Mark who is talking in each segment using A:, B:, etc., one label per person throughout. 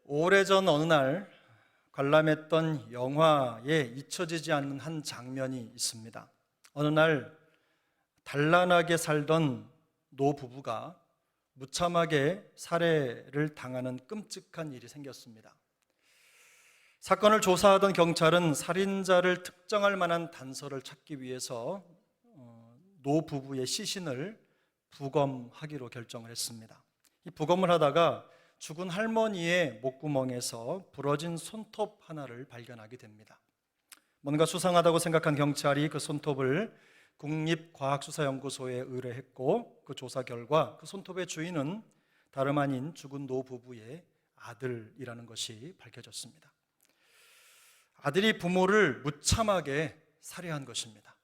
A: 오래전 어느 날 관람했던 영화에 잊혀지지 않는 한 장면이 있습니다. 어느 날 단란하게 살던 노부부가 무참하게 살해를 당하는 끔찍한 일이 생겼습니다. 사건을 조사하던 경찰은 살인자를 특정할 만한 단서를 찾기 위해서 노부부의 시신을 부검하기로 결정을 했습니다. 이 부검을 하다가 죽은 할머니의 목구멍에서 부러진 손톱 하나를 발견하게 됩니다. 뭔가 수상하다고 생각한 경찰이 그 손톱을 국립과학수사연구소에 의뢰했고, 그 조사 결과 그 손톱의 주인은 다름 아닌 죽은 노부부의 아들이라는 것이 밝혀졌습니다. 아들이 부모를 무참하게 살해한 것입니다.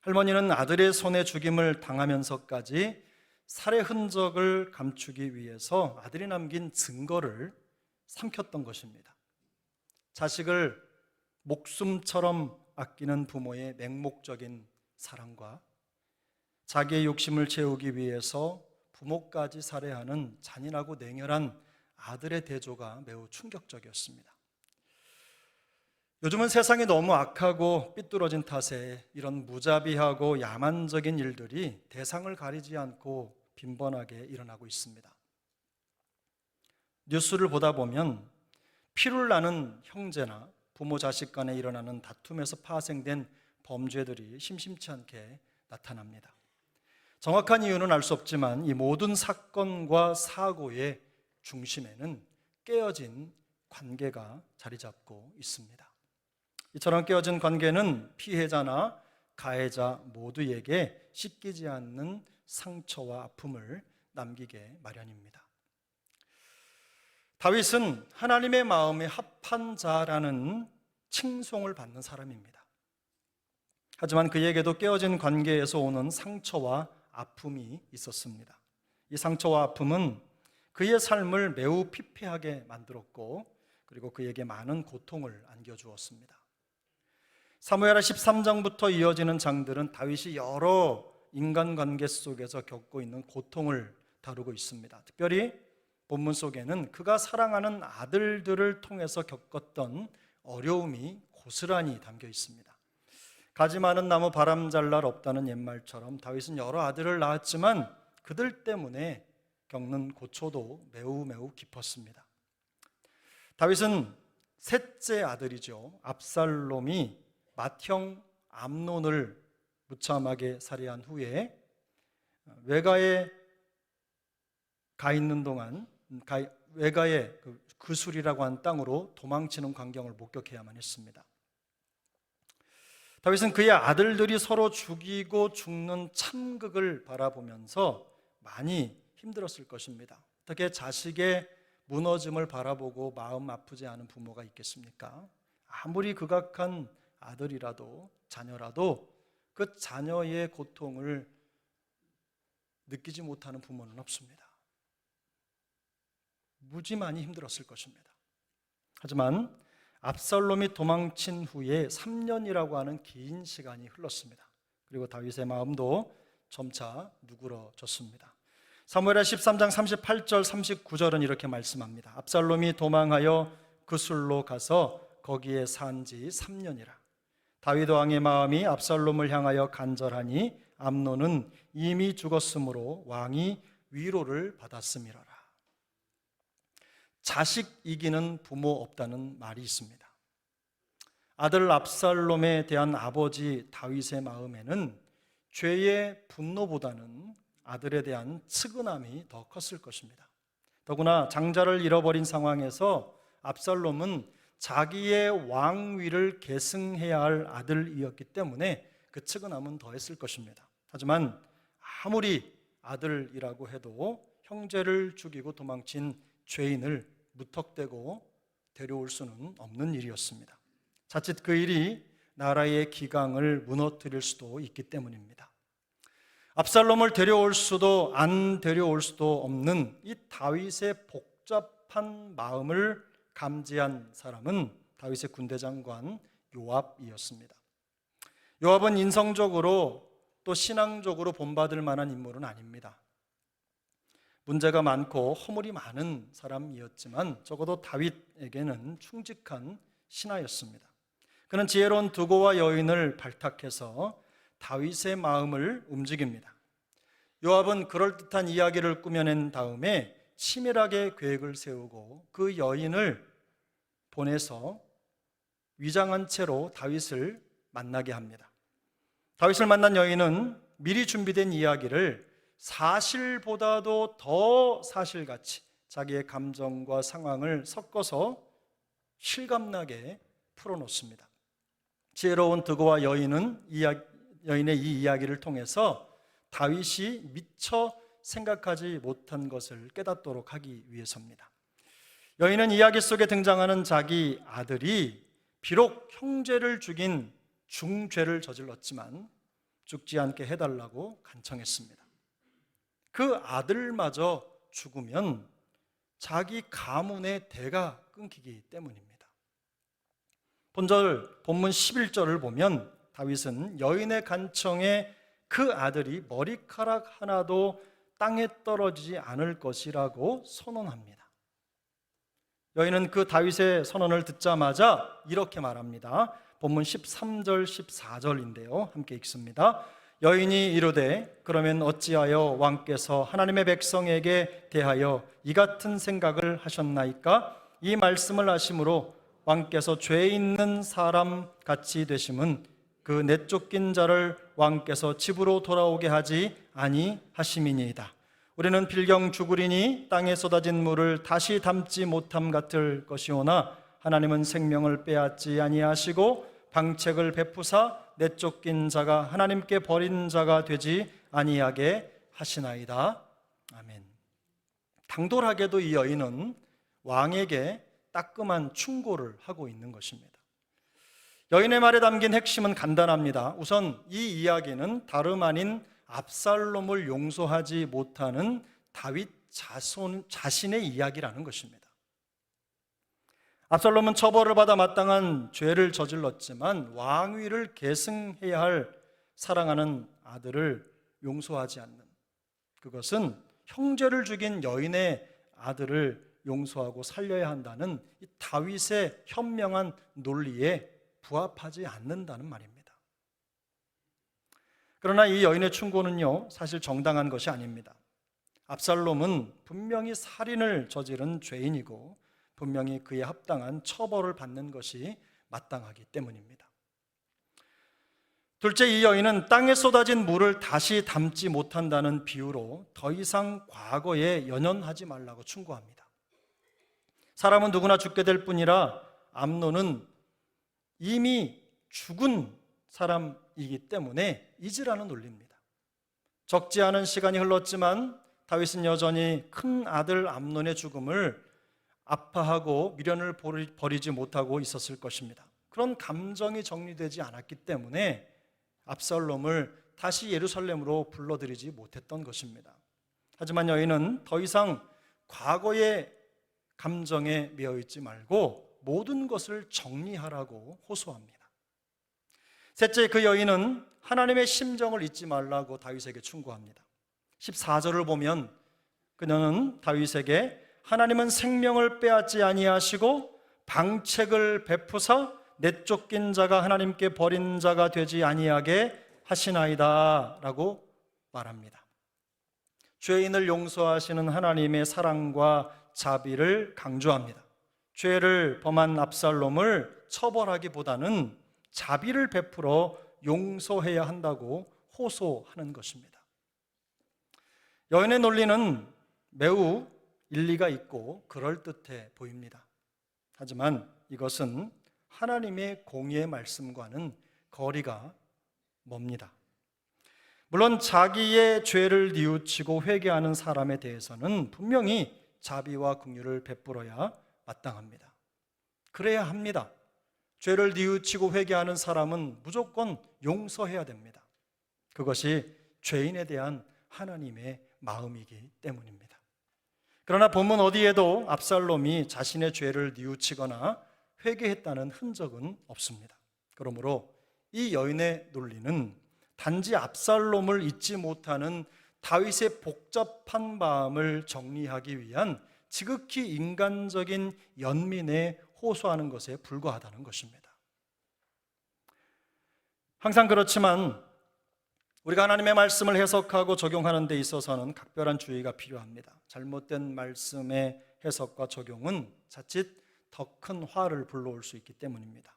A: 할머니는 아들의 손에 죽임을 당하면서까지 살해 흔적을 감추기 위해서 아들이 남긴 증거를 삼켰던 것입니다. 자식을 목숨처럼 아끼는 부모의 맹목적인 사랑과 자기의 욕심을 채우기 위해서 부모까지 살해하는 잔인하고 냉혈한 아들의 대조가 매우 충격적이었습니다. 요즘은 세상이 너무 악하고 삐뚤어진 탓에 이런 무자비하고 야만적인 일들이 대상을 가리지 않고 빈번하게 일어나고 있습니다. 뉴스를 보다 보면 피를 나는 형제나 부모 자식 간에 일어나는 다툼에서 파생된 범죄들이 심심치 않게 나타납니다. 정확한 이유는 알 수 없지만 이 모든 사건과 사고의 중심에는 깨어진 관계가 자리 잡고 있습니다. 이처럼 깨어진 관계는 피해자나 가해자 모두에게 씻기지 않는 상처와 아픔을 남기게 마련입니다. 다윗은 하나님의 마음에 합한 자라는 칭송을 받는 사람입니다. 하지만 그에게도 깨어진 관계에서 오는 상처와 아픔이 있었습니다. 이 상처와 아픔은 그의 삶을 매우 피폐하게 만들었고, 그리고 그에게 많은 고통을 안겨주었습니다. 사무엘하 13장부터 이어지는 장들은 다윗이 여러 인간관계 속에서 겪고 있는 고통을 다루고 있습니다. 특별히 본문 속에는 그가 사랑하는 아들들을 통해서 겪었던 어려움이 고스란히 담겨 있습니다. 가지 많은 나무 바람 잘 날 없다는 옛말처럼 다윗은 여러 아들을 낳았지만 그들 때문에 겪는 고초도 매우 깊었습니다. 다윗은 셋째 아들이죠. 압살롬이 맏형 암논을 무참하게 살해한 후에 외가에 가 있는 동안 외가의 그술이라고 하는 땅으로 도망치는 광경을 목격해야만 했습니다. 다윗은 그의 아들들이 서로 죽이고 죽는 참극을 바라보면서 많이 힘들었을 것입니다. 어떻게 자식의 무너짐을 바라보고 마음 아프지 않은 부모가 있겠습니까? 아무리 극악한 아들이라도 자녀라도 그 자녀의 고통을 느끼지 못하는 부모는 없습니다. 무지 많이 힘들었을 것입니다. 하지만 압살롬이 도망친 후에 3년이라고 하는 긴 시간이 흘렀습니다. 그리고 다윗의 마음도 점차 누그러졌습니다. 사무엘하 13장 38절 39절은 이렇게 말씀합니다. 압살롬이 도망하여 그술로 가서 거기에 산 지 3년이라. 다윗 왕의 마음이 압살롬을 향하여 간절하니 암논은 이미 죽었으므로 왕이 위로를 받았음이로라. 자식 이기는 부모 없다는 말이 있습니다. 아들 압살롬에 대한 아버지 다윗의 마음에는 죄의 분노보다는 아들에 대한 측은함이 더 컸을 것입니다. 더구나 장자를 잃어버린 상황에서 압살롬은 자기의 왕위를 계승해야 할 아들이었기 때문에 그 측은함은 더했을 것입니다. 하지만 아무리 아들이라고 해도 형제를 죽이고 도망친 죄인을 무턱대고 데려올 수는 없는 일이었습니다. 자칫 그 일이 나라의 기강을 무너뜨릴 수도 있기 때문입니다. 압살롬을 데려올 수도 안 데려올 수도 없는 이 다윗의 복잡한 마음을 감지한 사람은 다윗의 군대 장관 요압이었습니다. 요압은 인성적으로 또 신앙적으로 본받을 만한 인물은 아닙니다. 문제가 많고 허물이 많은 사람이었지만 적어도 다윗에게는 충직한 신하였습니다. 그는 지혜로운 두고와 여인을 발탁해서 다윗의 마음을 움직입니다. 요압은 그럴듯한 이야기를 꾸며낸 다음에 치밀하게 계획을 세우고 그 여인을 보내서 위장한 채로 다윗을 만나게 합니다. 다윗을 만난 여인은 미리 준비된 이야기를 사실보다도 더 사실같이 자기의 감정과 상황을 섞어서 실감나게 풀어놓습니다. 지혜로운 드고와 여인의 이 이야기를 통해서 다윗이 미처 생각하지 못한 것을 깨닫도록 하기 위해서입니다. 여인은 이야기 속에 등장하는 자기 아들이 비록 형제를 죽인 중죄를 저질렀지만 죽지 않게 해달라고 간청했습니다. 그 아들마저 죽으면 자기 가문의 대가 끊기기 때문입니다. 본문 11절을 보면 다윗은 여인의 간청에 그 아들이 머리카락 하나도 땅에 떨어지지 않을 것이라고 선언합니다. 여인은 그 다윗의 선언을 듣자마자 이렇게 말합니다. 본문 13절 14절인데요. 함께 읽습니다. 여인이 이르되 그러면 어찌하여 왕께서 하나님의 백성에게 대하여 이 같은 생각을 하셨나이까? 이 말씀을 하심으로 왕께서 죄 있는 사람 같이 되심은 그 내쫓긴 자를 왕께서 집으로 돌아오게 하지 아니하심이니이다. 우리는 필경 죽으리니 땅에 쏟아진 물을 다시 담지 못함 같을 것이오나 하나님은 생명을 빼앗지 아니하시고 방책을 베푸사 내쫓긴 자가 하나님께 버린 자가 되지 아니하게 하시나이다. 아멘. 당돌하게도 이 여인은 왕에게 따끔한 충고를 하고 있는 것입니다. 여인의 말에 담긴 핵심은 간단합니다. 우선 이 이야기는 다름 아닌 압살롬을 용서하지 못하는 다윗 자신의 이야기라는 것입니다. 압살롬은 처벌을 받아 마땅한 죄를 저질렀지만 왕위를 계승해야 할 사랑하는 아들을 용서하지 않는, 그것은 형제를 죽인 여인의 아들을 용서하고 살려야 한다는 이 다윗의 현명한 논리에 부합하지 않는다는 말입니다. 그러나 이 여인의 충고는요, 사실 정당한 것이 아닙니다. 압살롬은 분명히 살인을 저지른 죄인이고 분명히 그에 합당한 처벌을 받는 것이 마땅하기 때문입니다. 둘째, 이 여인은 땅에 쏟아진 물을 다시 담지 못한다는 비유로 더 이상 과거에 연연하지 말라고 충고합니다. 사람은 누구나 죽게 될 뿐이라 암논은 이미 죽은 사람이기 때문에 잊으라는 논리입니다. 적지 않은 시간이 흘렀지만 다윗은 여전히 큰 아들 암논의 죽음을 아파하고 미련을 버리지 못하고 있었을 것입니다. 그런 감정이 정리되지 않았기 때문에 압살롬을 다시 예루살렘으로 불러들이지 못했던 것입니다. 하지만 여인은 더 이상 과거의 감정에 매여 있지 말고 모든 것을 정리하라고 호소합니다. 셋째, 그 여인은 하나님의 심정을 잊지 말라고 다윗에게 충고합니다. 14절을 보면 그녀는 다윗에게 하나님은 생명을 빼앗지 아니하시고 방책을 베푸사 내쫓긴 자가 하나님께 버린 자가 되지 아니하게 하시나이다 라고 말합니다. 죄인을 용서하시는 하나님의 사랑과 자비를 강조합니다. 죄를 범한 압살롬을 처벌하기보다는 자비를 베풀어 용서해야 한다고 호소하는 것입니다. 여인의 논리는 매우 일리가 있고 그럴듯해 보입니다. 하지만 이것은 하나님의 공의의 말씀과는 거리가 멉니다. 물론 자기의 죄를 뉘우치고 회개하는 사람에 대해서는 분명히 자비와 긍휼을 베풀어야 마땅합니다. 그래야 합니다. 죄를 뉘우치고 회개하는 사람은 무조건 용서해야 됩니다. 그것이 죄인에 대한 하나님의 마음이기 때문입니다. 그러나 본문 어디에도 압살롬이 자신의 죄를 뉘우치거나 회개했다는 흔적은 없습니다. 그러므로 이 여인의 논리는 단지 압살롬을 잊지 못하는 다윗의 복잡한 마음을 정리하기 위한 지극히 인간적인 연민에 호소하는 것에 불과하다는 것입니다. 항상 그렇지만 우리가 하나님의 말씀을 해석하고 적용하는 데 있어서는 각별한 주의가 필요합니다. 잘못된 말씀의 해석과 적용은 자칫 더 큰 화를 불러올 수 있기 때문입니다.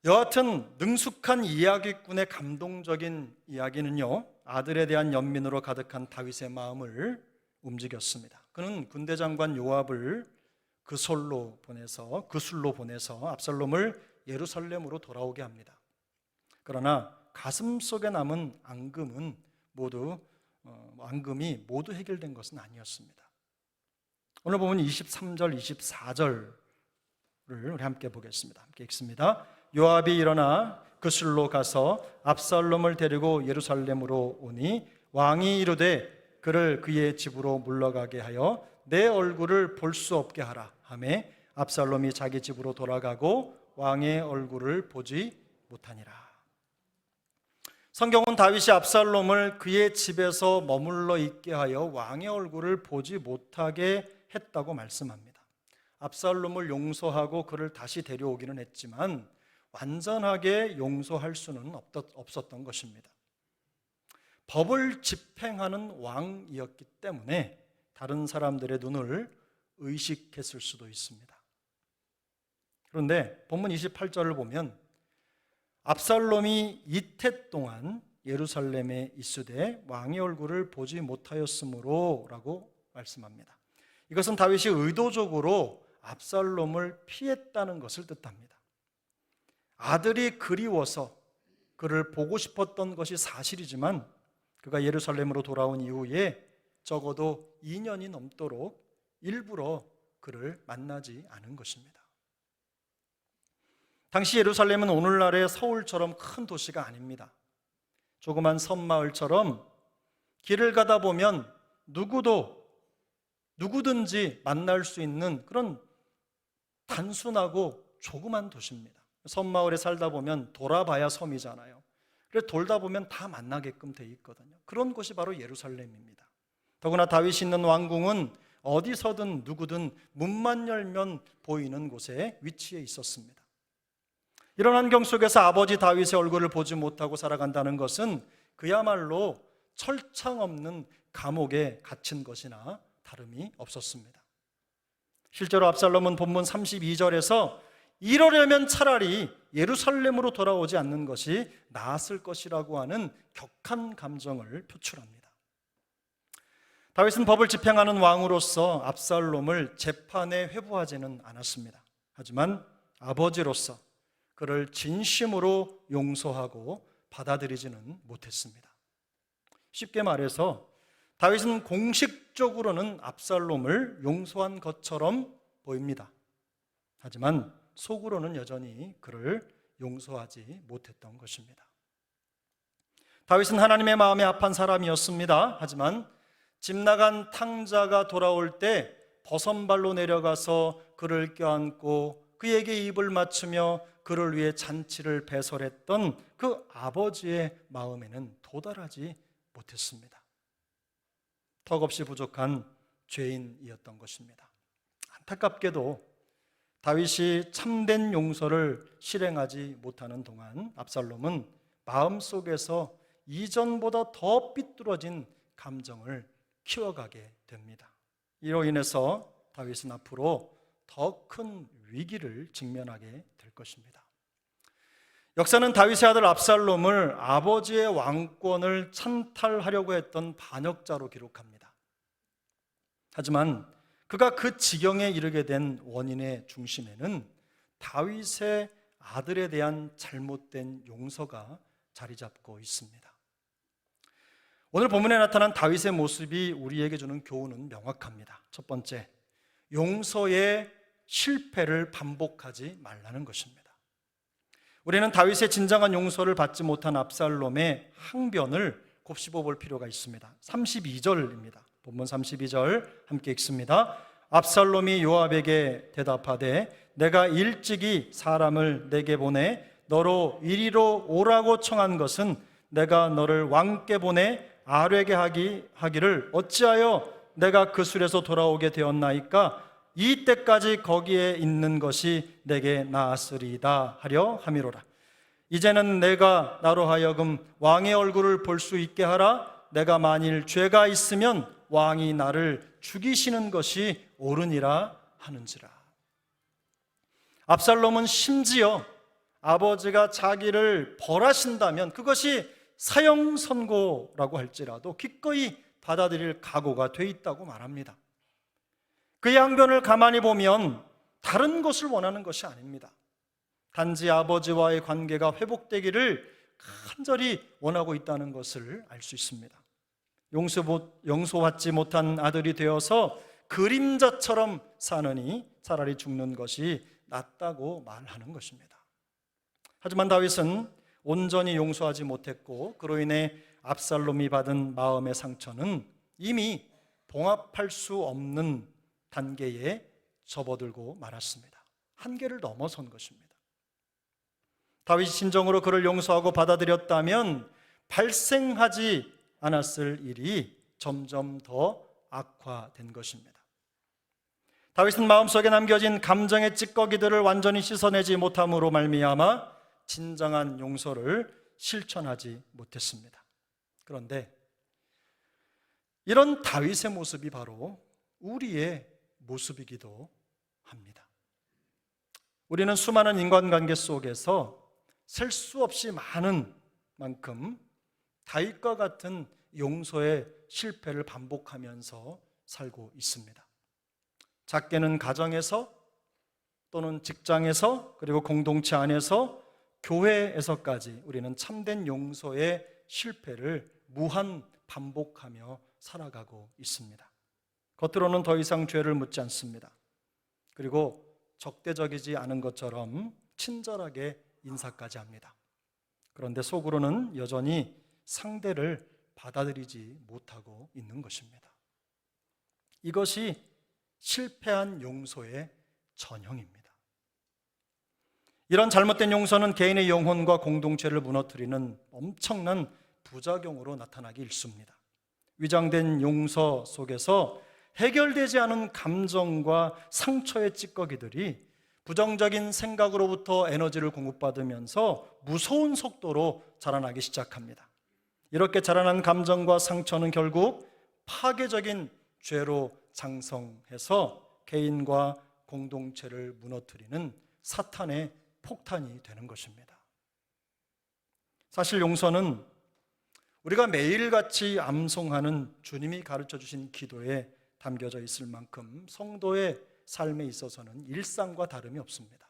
A: 여하튼 능숙한 이야기꾼의 감동적인 이야기는요, 아들에 대한 연민으로 가득한 다윗의 마음을 움직였습니다. 그는 군대 장관 요압을 그술로 보내서 압살롬을 예루살렘으로 돌아오게 합니다. 그러나 가슴 속에 남은 앙금이 모두 해결된 것은 아니었습니다. 오늘 보면 23절, 24절을 우리 함께 보겠습니다. 함께 읽습니다. 요압이 일어나 그술로 가서 압살롬을 데리고 예루살렘으로 오니 왕이 이르되 그를 그의 집으로 물러가게 하여 내 얼굴을 볼 수 없게 하라 하며 압살롬이 자기 집으로 돌아가고 왕의 얼굴을 보지 못하니라. 성경은 다윗이 압살롬을 그의 집에서 머물러 있게 하여 왕의 얼굴을 보지 못하게 했다고 말씀합니다. 압살롬을 용서하고 그를 다시 데려오기는 했지만 완전하게 용서할 수는 없었던 것입니다. 법을 집행하는 왕이었기 때문에 다른 사람들의 눈을 의식했을 수도 있습니다. 그런데 본문 28절을 보면 압살롬이 이태 동안 예루살렘에 있으되 왕의 얼굴을 보지 못하였으므로 라고 말씀합니다. 이것은 다윗이 의도적으로 압살롬을 피했다는 것을 뜻합니다. 아들이 그리워서 그를 보고 싶었던 것이 사실이지만 그가 예루살렘으로 돌아온 이후에 적어도 2년이 넘도록 일부러 그를 만나지 않은 것입니다. 당시 예루살렘은 오늘날의 서울처럼 큰 도시가 아닙니다. 조그만 섬마을처럼 길을 가다 보면 누구든지 만날 수 있는 그런 단순하고 조그만 도시입니다. 섬마을에 살다 보면 돌아봐야 섬이잖아요. 그래서 돌다 보면 다 만나게끔 돼 있거든요. 그런 곳이 바로 예루살렘입니다. 더구나 다윗이 있는 왕궁은 어디서든 누구든 문만 열면 보이는 곳에 위치해 있었습니다. 이런 환경 속에서 아버지 다윗의 얼굴을 보지 못하고 살아간다는 것은 그야말로 철창 없는 감옥에 갇힌 것이나 다름이 없었습니다. 실제로 압살롬은 본문 32절에서 이러려면 차라리 예루살렘으로 돌아오지 않는 것이 나았을 것이라고 하는 격한 감정을 표출합니다. 다윗은 법을 집행하는 왕으로서 압살롬을 재판에 회부하지는 않았습니다. 하지만 아버지로서 그를 진심으로 용서하고 받아들이지는 못했습니다. 쉽게 말해서 다윗은 공식적으로는 압살롬을 용서한 것처럼 보입니다. 하지만 속으로는 여전히 그를 용서하지 못했던 것입니다. 다윗은 하나님의 마음에 합한 사람이었습니다. 하지만 집 나간 탕자가 돌아올 때 버선발로 내려가서 그를 껴안고 그에게 입을 맞추며 그를 위해 잔치를 배설했던 그 아버지의 마음에는 도달하지 못했습니다. 턱없이 부족한 죄인이었던 것입니다. 안타깝게도 다윗이 참된 용서를 실행하지 못하는 동안 압살롬은 마음속에서 이전보다 더 삐뚤어진 감정을 키워가게 됩니다. 이로 인해서 다윗은 앞으로 더 큰 위기를 직면하게 될 것입니다. 역사는 다윗의 아들 압살롬을 아버지의 왕권을 찬탈하려고 했던 반역자로 기록합니다. 하지만 그가 그 지경에 이르게 된 원인의 중심에는 다윗의 아들에 대한 잘못된 용서가 자리 잡고 있습니다. 오늘 본문에 나타난 다윗의 모습이 우리에게 주는 교훈은 명확합니다. 첫 번째, 용서의 실패를 반복하지 말라는 것입니다. 우리는 다윗의 진정한 용서를 받지 못한 압살롬의 항변을 곱씹어 볼 필요가 있습니다. 32절입니다. 본문 32절 함께 읽습니다. 압살롬이 요압에게 대답하되 내가 일찍이 사람을 내게 보내 너로 이리로 오라고 청한 것은 내가 너를 왕께 보내 아뢰게 하기를 어찌하여 내가 그 술에서 돌아오게 되었나이까? 이 때까지 거기에 있는 것이 내게 나았으리이다 하려 함이로라. 이제는 내가 나로 하여금 왕의 얼굴을 볼 수 있게 하라. 내가 만일 죄가 있으면 왕이 나를 죽이시는 것이 옳으니라 하는지라. 압살롬은 심지어 아버지가 자기를 벌하신다면 그것이 사형 선고라고 할지라도 기꺼이 받아들일 각오가 돼 있다고 말합니다. 그 양변을 가만히 보면 다른 것을 원하는 것이 아닙니다. 단지 아버지와의 관계가 회복되기를 간절히 원하고 있다는 것을 알 수 있습니다. 용서받지 못한 아들이 되어서 그림자처럼 사느니 차라리 죽는 것이 낫다고 말하는 것입니다. 하지만 다윗은 온전히 용서하지 못했고 그로 인해 압살롬이 받은 마음의 상처는 이미 봉합할 수 없는 단계에 접어들고 말았습니다. 한계를 넘어선 것입니다. 다윗이 진정으로 그를 용서하고 받아들였다면 발생하지 않았을 일이 점점 더 악화된 것입니다. 다윗은 마음속에 남겨진 감정의 찌꺼기들을 완전히 씻어내지 못함으로 말미암아 진정한 용서를 실천하지 못했습니다. 그런데 이런 다윗의 모습이 바로 우리의 모습이기도 합니다. 우리는 수많은 인간관계 속에서 셀 수 없이 많은 만큼 다윗과 같은 용서의 실패를 반복하면서 살고 있습니다. 작게는 가정에서 또는 직장에서 그리고 공동체 안에서 교회에서까지 우리는 참된 용서의 실패를 무한 반복하며 살아가고 있습니다. 겉으로는 더 이상 죄를 묻지 않습니다. 그리고 적대적이지 않은 것처럼 친절하게 인사까지 합니다. 그런데 속으로는 여전히 상대를 받아들이지 못하고 있는 것입니다. 이것이 실패한 용서의 전형입니다. 이런 잘못된 용서는 개인의 영혼과 공동체를 무너뜨리는 엄청난 부작용으로 나타나기 일쑤입니다. 위장된 용서 속에서 해결되지 않은 감정과 상처의 찌꺼기들이 부정적인 생각으로부터 에너지를 공급받으면서 무서운 속도로 자라나기 시작합니다. 이렇게 자라난 감정과 상처는 결국 파괴적인 죄로 장성해서 개인과 공동체를 무너뜨리는 사탄의 폭탄이 되는 것입니다. 사실 용서는 우리가 매일같이 암송하는 주님이 가르쳐 주신 기도에 담겨져 있을 만큼 성도의 삶에 있어서는 일상과 다름이 없습니다.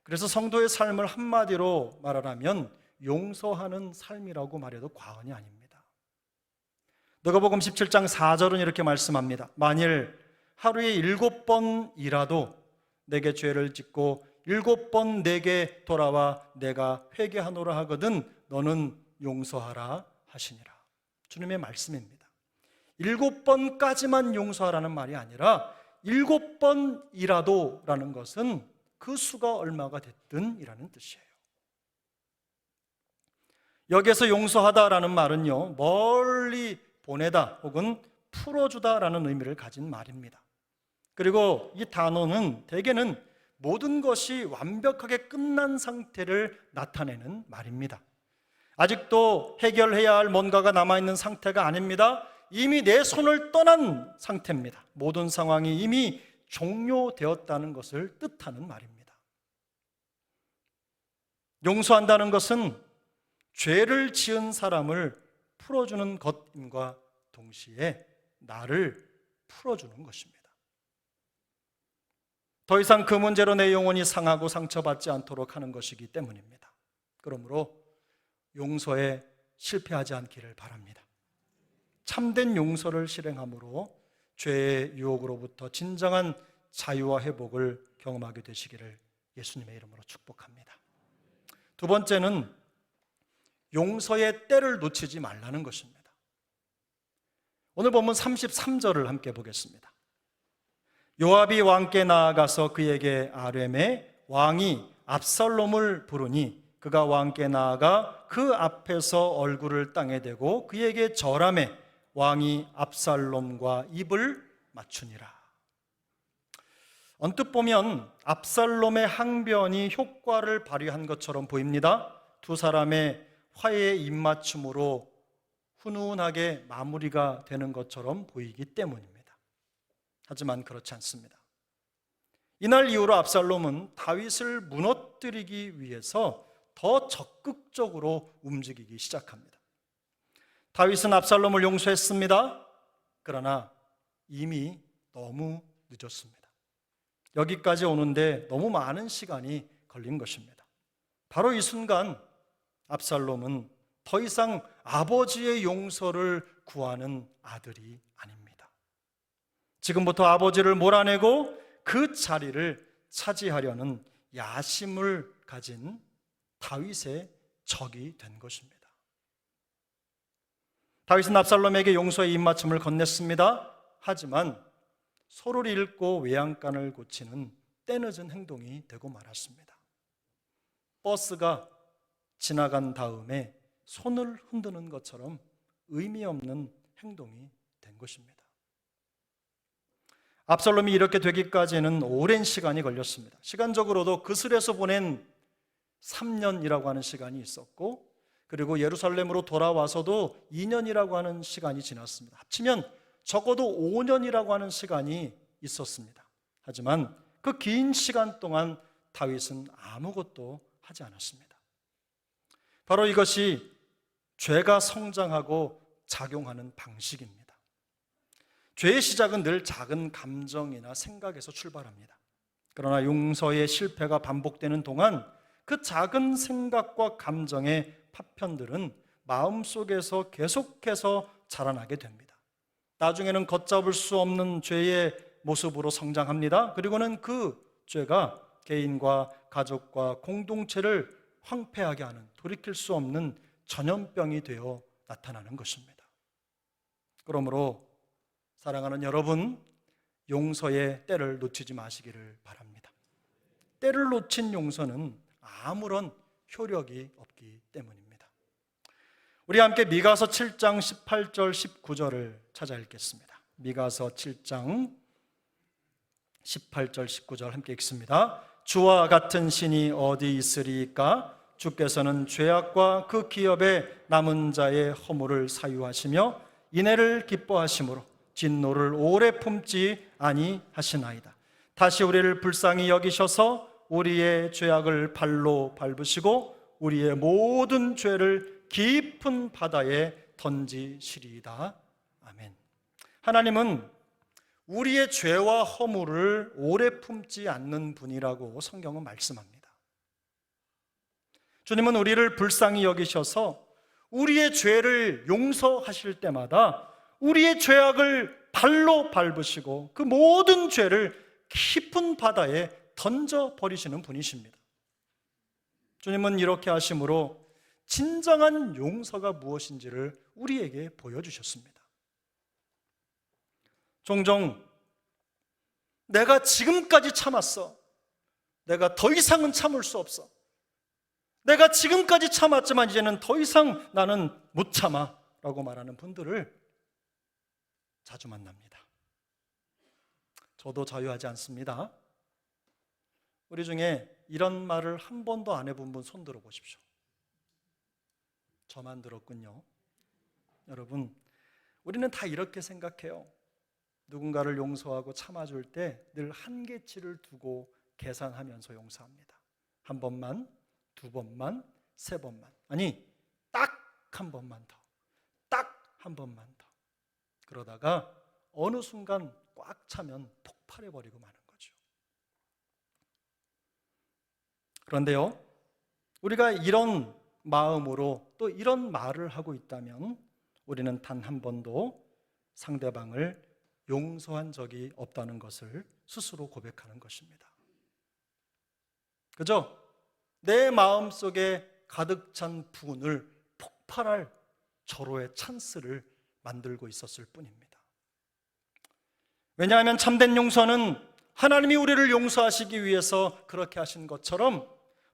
A: 그래서 성도의 삶을 한마디로 말하라면 용서하는 삶이라고 말해도 과언이 아닙니다. 누가복음 17장 4절은 이렇게 말씀합니다. 만일 하루에 7번이라도 내게 죄를 짓고 7번 내게 돌아와 내가 회개하노라 하거든 너는 용서하라 하시니라. 주님의 말씀입니다. 7번까지만 용서하라는 말이 아니라 7번이라도 라는 것은 그 수가 얼마가 됐든 이라는 뜻이에요. 여기에서 용서하다라는 말은요, 멀리 보내다 혹은 풀어주다라는 의미를 가진 말입니다. 그리고 이 단어는 대개는 모든 것이 완벽하게 끝난 상태를 나타내는 말입니다. 아직도 해결해야 할 뭔가가 남아있는 상태가 아닙니다. 이미 내 손을 떠난 상태입니다. 모든 상황이 이미 종료되었다는 것을 뜻하는 말입니다. 용서한다는 것은 죄를 지은 사람을 풀어주는 것임과 동시에 나를 풀어주는 것입니다. 더 이상 그 문제로 내 영혼이 상하고 상처받지 않도록 하는 것이기 때문입니다. 그러므로 용서에 실패하지 않기를 바랍니다. 참된 용서를 실행함으로 죄의 유혹으로부터 진정한 자유와 회복을 경험하게 되시기를 예수님의 이름으로 축복합니다. 두 번째는 용서의 때를 놓치지 말라는 것입니다. 오늘 본문 33절을 함께 보겠습니다. 요압이 왕께 나아가서 그에게 아뢰매 왕이 압살롬을 부르니 그가 왕께 나아가 그 앞에서 얼굴을 땅에 대고 그에게 절하매 왕이 압살롬과 입을 맞추니라. 언뜻 보면 압살롬의 항변이 효과를 발휘한 것처럼 보입니다. 두 사람의 화해의 입맞춤으로 훈훈하게 마무리가 되는 것처럼 보이기 때문입니다. 하지만 그렇지 않습니다. 이날 이후로 압살롬은 다윗을 무너뜨리기 위해서 더 적극적으로 움직이기 시작합니다. 다윗은 압살롬을 용서했습니다. 그러나 이미 너무 늦었습니다. 여기까지 오는데 너무 많은 시간이 걸린 것입니다. 바로 이 순간 압살롬은 더 이상 아버지의 용서를 구하는 아들이 아닙니다. 지금부터 아버지를 몰아내고 그 자리를 차지하려는 야심을 가진 다윗의 적이 된 것입니다. 다윗은 압살롬에게 용서의 입맞춤을 건넸습니다. 하지만 소를 읽고 외양간을 고치는 때늦은 행동이 되고 말았습니다. 버스가 지나간 다음에 손을 흔드는 것처럼 의미 없는 행동이 된 것입니다. 압살롬이 이렇게 되기까지는 오랜 시간이 걸렸습니다. 시간적으로도 그슬에서 보낸 3년이라고 하는 시간이 있었고, 그리고 예루살렘으로 돌아와서도 2년이라고 하는 시간이 지났습니다. 합치면 적어도 5년이라고 하는 시간이 있었습니다. 하지만 그 긴 시간 동안 다윗은 아무것도 하지 않았습니다. 바로 이것이 죄가 성장하고 작용하는 방식입니다. 죄의 시작은 늘 작은 감정이나 생각에서 출발합니다. 그러나 용서의 실패가 반복되는 동안 그 작은 생각과 감정의 파편들은 마음속에서 계속해서 자라나게 됩니다. 나중에는 걷잡을 수 없는 죄의 모습으로 성장합니다. 그리고는 그 죄가 개인과 가족과 공동체를 황폐하게 하는, 돌이킬 수 없는 전염병이 되어 나타나는 것입니다. 그러므로 사랑하는 여러분, 용서의 때를 놓치지 마시기를 바랍니다. 때를 놓친 용서는 아무런 효력이 없기 때문입니다. 우리 함께 미가서 7장 18절 19절을 찾아 읽겠습니다. 미가서 7장 18절 19절 함께 읽습니다. 주와 같은 신이 어디 있으리까? 주께서는 죄악과 그 기업에 남은 자의 허물을 사유하시며 인애를 기뻐하심으로 진노를 오래 품지 아니하시나이다. 다시 우리를 불쌍히 여기셔서 우리의 죄악을 발로 밟으시고 우리의 모든 죄를 깊은 바다에 던지시리이다. 아멘. 하나님은 우리의 죄와 허물을 오래 품지 않는 분이라고 성경은 말씀합니다. 주님은 우리를 불쌍히 여기셔서 우리의 죄를 용서하실 때마다 우리의 죄악을 발로 밟으시고 그 모든 죄를 깊은 바다에 던져버리시는 분이십니다. 주님은 이렇게 하심으로 진정한 용서가 무엇인지를 우리에게 보여주셨습니다. 종종 내가 지금까지 참았어, 내가 더 이상은 참을 수 없어, 내가 지금까지 참았지만 이제는 더 이상 나는 못 참아 라고 말하는 분들을 자주 만납니다. 저도 자유하지 않습니다. 우리 중에 이런 말을 한 번도 안 해본 분 손 들어 보십시오. 저만 들었군요. 여러분, 우리는 다 이렇게 생각해요. 누군가를 용서하고 참아줄 때 늘 한계치를 두고 계산하면서 용서합니다. 한 번만, 두 번만, 세 번만, 아니 딱 한 번만 더, 딱 한 번만 더. 그러다가 어느 순간 꽉 차면 폭발해버리고 마는 거죠. 그런데요, 우리가 이런 마음으로 또 이런 말을 하고 있다면 우리는 단 한 번도 상대방을 용서한 적이 없다는 것을 스스로 고백하는 것입니다. 그죠? 내 마음속에 가득 찬 분을 폭발할 절호의 찬스를 만들고 있었을 뿐입니다. 왜냐하면 참된 용서는 하나님이 우리를 용서하시기 위해서 그렇게 하신 것처럼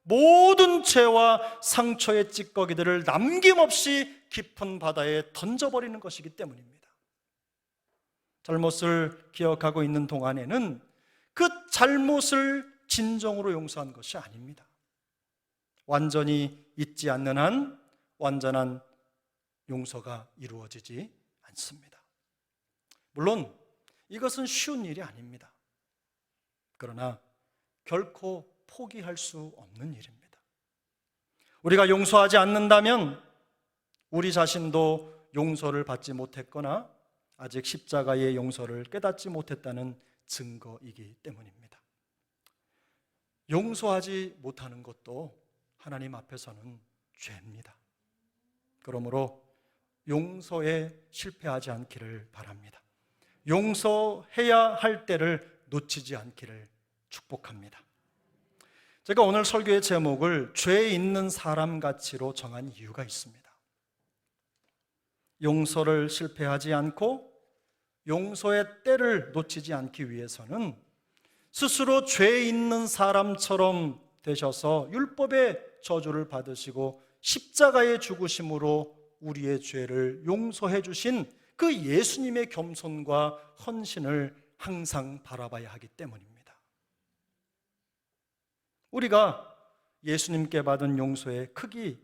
A: 모든 죄와 상처의 찌꺼기들을 남김없이 깊은 바다에 던져버리는 것이기 때문입니다. 잘못을 기억하고 있는 동안에는 그 잘못을 진정으로 용서한 것이 아닙니다. 완전히 잊지 않는 한 완전한 용서가 이루어지지 않습니다. 물론 이것은 쉬운 일이 아닙니다. 그러나 결코 포기할 수 없는 일입니다. 우리가 용서하지 않는다면 우리 자신도 용서를 받지 못했거나 아직 십자가의 용서를 깨닫지 못했다는 증거이기 때문입니다. 용서하지 못하는 것도 하나님 앞에서는 죄입니다. 그러므로 용서에 실패하지 않기를 바랍니다. 용서해야 할 때를 놓치지 않기를 축복합니다. 제가 오늘 설교의 제목을 죄 있는 사람 가치로 정한 이유가 있습니다. 용서를 실패하지 않고 용서의 때를 놓치지 않기 위해서는 스스로 죄 있는 사람처럼 되셔서 율법의 저주를 받으시고 십자가의 죽으심으로 우리의 죄를 용서해 주신 그 예수님의 겸손과 헌신을 항상 바라봐야 하기 때문입니다. 우리가 예수님께 받은 용서의 크기,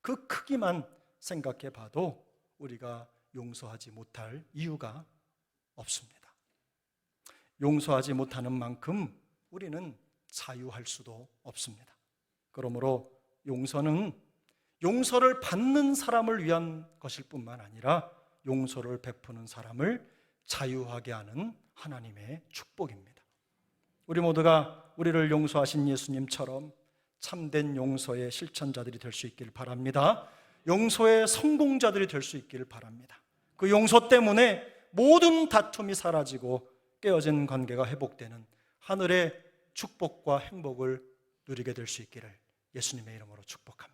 A: 그 크기만 생각해 봐도 우리가 용서하지 못할 이유가 없습니다. 용서하지 못하는 만큼 우리는 자유할 수도 없습니다. 그러므로 용서는 용서를 받는 사람을 위한 것일 뿐만 아니라 용서를 베푸는 사람을 자유하게 하는 하나님의 축복입니다. 우리 모두가 우리를 용서하신 예수님처럼 참된 용서의 실천자들이 될 수 있기를 바랍니다. 용서의 성공자들이 될 수 있기를 바랍니다. 그 용서 때문에 모든 다툼이 사라지고 깨어진 관계가 회복되는 하늘의 축복과 행복을 누리게 될 수 있기를 예수님의 이름으로 축복합니다.